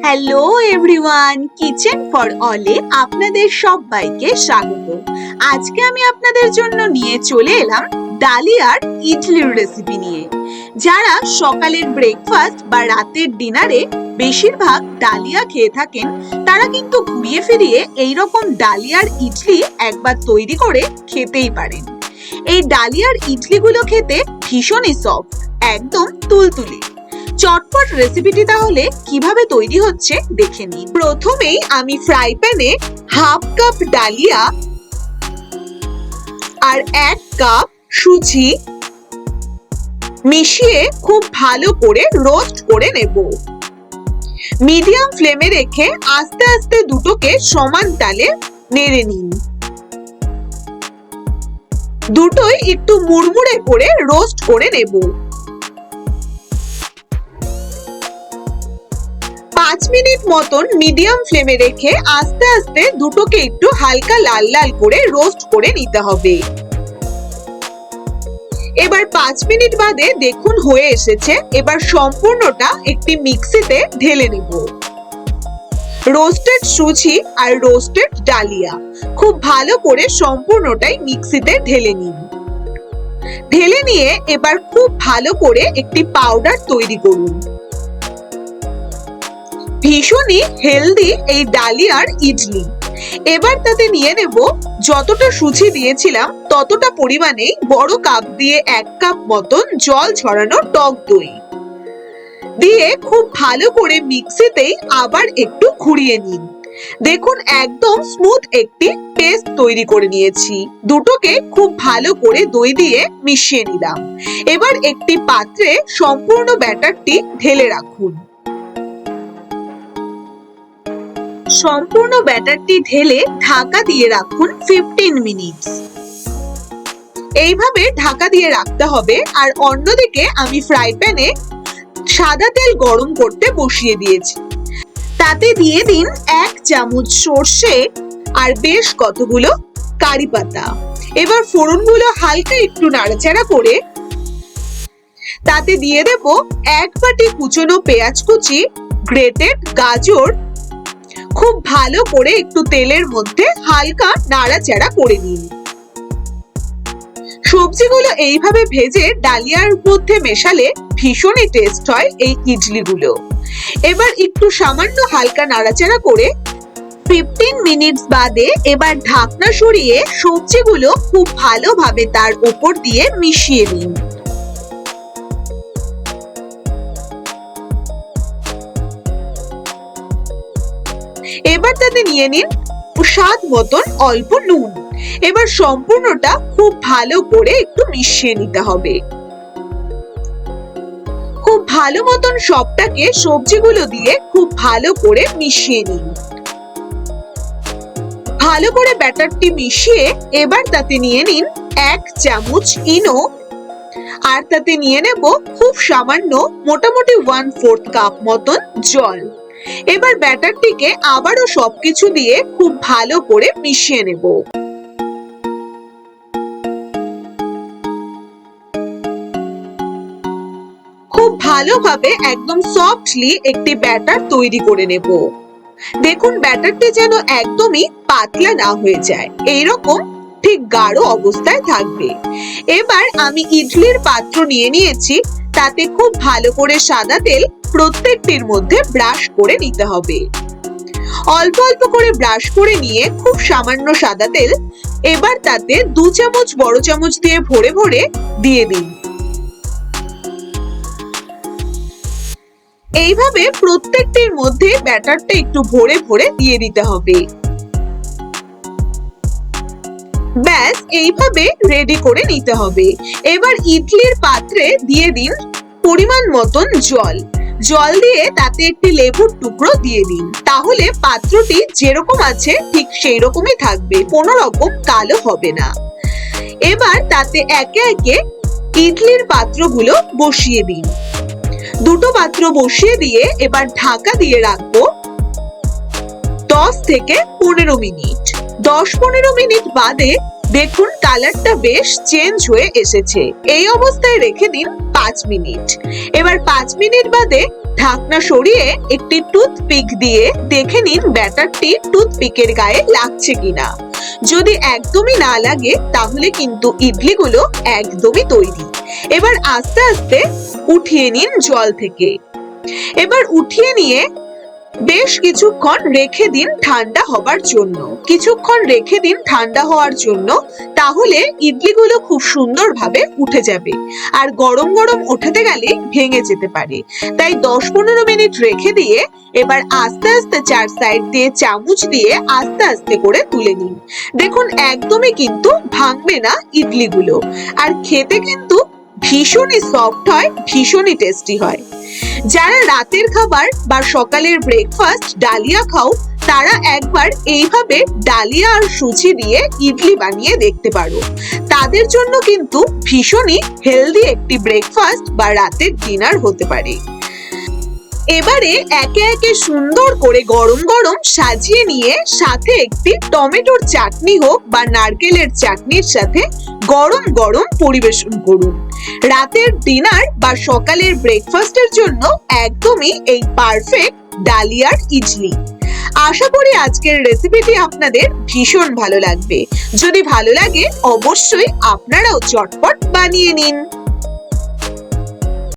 Hello everyone, kitchen for অলে আপনাদের সবাইকে স্বাগত। আজকে আমি আপনাদের জন্য নিয়ে চলে এলাম ডালিয়ার ইডলির রেসিপি নিয়ে। যারা সকালের ব্রেকফাস্ট বা রাতের ডিনারে বেশিরভাগ ডালিয়া খেয়ে থাকেন, তারা কিন্তু ঘুরিয়ে ফিরিয়ে এইরকম ডালিয়ার ইডলি একবার তৈরি করে খেতেই পারেন। এই ডালিয়ার ইডলিগুলো খেতে ভীষণই সফট, একদম তুলতুলে। চটপট রেসিপিটি তাহলে কিভাবে তৈরি হচ্ছে দেখে নিন। প্রথমেই আমি ফ্রাই প্যানে হাফ কাপ ডালিয়া আর 1 কাপ সুজি মিশিয়ে খুব ভালো করে রোস্ট করে নেব। মিডিয়াম ফ্লেমে রেখে আস্তে আস্তে দুটোকে সমান তালে নেড়ে নিন। দুটোই একটু মুড়মুড়ে করে রোস্ট করে নেব। 5 মিনিট মতন মিডিয়াম ফ্লেমে রেখে আস্তে আস্তে দুটোকে একটু হালকা লাল লাল করে রোস্ট করে নিতে হবে। এবার 5 মিনিট বাদে দেখুন হয়ে এসেছে। এবার সম্পূর্ণটা একটি মিক্সিতে ঢেলে নেব। রোস্টেড সুজি আর রোস্টেড ডালিয়া খুব ভালো করে সম্পূর্ণটাই মিক্সিতে ঢেলে নিন। ঢেলে নিয়ে এবার খুব ভালো করে একটি পাউডার তৈরি করুন। ভীষণই হেলদি এই ডালিয়ার ইডলি। এবার তাতে নিয়ে নেব যতটা সুজি দিয়েছিলাম ততটা পরিমাণেই বড় কাপ দিয়ে 1 কাপ মতন জল ঝরানো টক দই দিয়ে খুব ভালো করে মিক্সিতেই আবার একটু ঘুরিয়ে নিন। দেখুন একদম স্মুথ একটি পেস্ট তৈরি করে নিয়েছি। দুটোকে খুব ভালো করে দই দিয়ে মিশিয়ে নিলাম। এবার একটি পাত্রে সম্পূর্ণ ব্যাটারটি ঢেলে রাখুন। সম্পূর্ণ ব্যাটারটি ঢেলে ঢাকা দিয়ে রাখুন 15 মিনিট। এইভাবে ঢাকা দিয়ে রাখতে হবে। আর অন্যদিকে আমি ফ্রাই প্যানে সাদা তেল গরম করতে বসিয়ে দিয়েছি। তাতে দিয়ে দিন 1 চামচ সর্ষে আর বেশ কতগুলো কারি পাতা। এবার ফোড়নগুলো হালকা একটু নাড়াচাড়া করে তাতে দিয়ে দেব 1 বাটি কুচনো পেঁয়াজ কুচি, গ্রেটেড গাজর। খুব ভালো করে একটু তেলের মধ্যে হালকা নাড়াচাড়া করে নিন। সবজিগুলো এইভাবে ভেজে ডালিয়ার মধ্যে মেশালে ভীষণই টেস্ট হয় এই ইডলিগুলো। এবার একটু সামান্য হালকা নাড়াচাড়া করে 15 মিনিট বাদে এবার ঢাকনা সরিয়ে সবজিগুলো খুব ভালোভাবে তার উপর দিয়ে মিশিয়ে নিন। এবার তাতে নিয়ে নিন স্বাদ মতন অল্প নুন। এবার সম্পূর্ণটা খুব ভালো করে একটু মিশিয়ে নিতে হবে। খুব ভালো মতন সবটাকে সবজিগুলো দিয়ে খুব ভালো করে মিশিয়ে নিন। ভালো করে ব্যাটারটি মিশিয়ে এবার তাতে নিয়ে নিন 1 চামচ ইনো আর তাতে নিয়ে নেব খুব সামান্য মোটামুটি 1/4 কাপ মতন জল। এবার ব্যাটারটিকে আবারও সবকিছু দিয়ে খুব ভালো করে মিশিয়ে নেব। খুব ভালোভাবে একদম সফটলি একটি ব্যাটার তৈরি করে নেব। দেখুন ব্যাটারটি যেন একদমই পাতলা না হয়ে যায়, এইরকম ঠিক গাঢ় অবস্থায় থাকবে। এবার আমি ইডলির পাত্র নিয়ে নিয়েছি। তাতে খুব ভালো করে সাদা তেল প্রত্যেকটির মধ্যে ব্রাশ করে নিতে হবে। অল্প অল্প করে ব্রাশ করে নিয়ে খুব সামান্য সাদা তেল এবার তাতে 2 চামচ বড় চামচ দিয়ে ভরে ভরে দিয়ে দিন। এইভাবে প্রত্যেকটির মধ্যে ব্যাটারটা একটু ভরে ভরে দিয়ে দিতে হবে। ব্যাস এইভাবে রেডি করে নিতে হবে। এবার ইডলির পাত্রে দিয়ে দিন পরিমাণ মতন জল। জল দিয়ে তাতে একটি লেবুর টুকরো দিয়ে দিন। তাহলে পাত্রটি যেরকম আছে ঠিক সেই রকমই থাকবে, কোনো রকম কালো হবে না। এবার তাতে একে একে ইডলির পাত্রগুলো বসিয়ে দিন। দুটো পাত্র বসিয়ে দিয়ে এবার ঢাকা দিয়ে রাখবো 10 থেকে 15 মিনিট। 10-15 মিনিট বাদে দেখুন কালারটা বেশ চেঞ্জ হয়ে এসেছে। এই অবস্থায় রেখে দিন 5 মিনিট। এবার 5 মিনিট বাদে ঢাকনা সরিয়ে একটি টুথপিক দিয়ে দেখে নিন ব্যাটারটি টুথপিকের গায়ে লাগছে কিনা। যদি একদমই না লাগে তাহলে কিন্তু ইডলিগুলো একদমই তৈরি। এবার আস্তে আস্তে উঠিয়ে নিন জল থেকে। এবার উঠিয়ে নিয়ে বেশ কিছুক্ষণ রেখে দিন ঠান্ডা হবার জন্য। কিছুক্ষণ রেখে দিন ঠান্ডা হওয়ার জন্য, তাহলে ইডলিগুলো খুব সুন্দরভাবে উঠে যাবে। আর গরম গরম ওঠাতে গেলে ভেঙে যেতে পারে। তাই 10-15 মিনিট রেখে দিয়ে এবার আস্তে আস্তে চার সাইড দিয়ে চামচ দিয়ে আস্তে আস্তে করে তুলে নিন। দেখুন একদমই কিন্তু ভাঙবে না ইডলিগুলো। আর খেতে কিন্তু ভীষণই সফট হয়, ভীষণই টেস্টি হয়। যারা রাতের খাবার বা সকালের ব্রেকফাস্ট ডালিয়া খাও, তারা একবার এইভাবে ডালিয়া আর সুজি দিয়ে ইডলি বানিয়ে দেখতে পারো। তাদের জন্য কিন্তু ভীষণই হেলদি একটি ব্রেকফাস্ট বা রাতের ডিনার হতে পারে। এবারে একে একে সুন্দর করে গরম গরম সাজিয়ে নিয়ে সাথে একটি টমেটোর চাটনি হোক বা নারকেলের চাটনির সাথে গরম গরম পরিবেশন করুন। রাতের ডিনার বা সকালের ব্রেকফাস্টের জন্য একদমই এই পারফেক্ট ডালিয়ার ইডলি। আশা করি আজকের রেসিপিটি আপনাদের ভীষণ ভালো লাগবে। যদি ভালো লাগে অবশ্যই আপনারাও চটপট বানিয়ে নিন।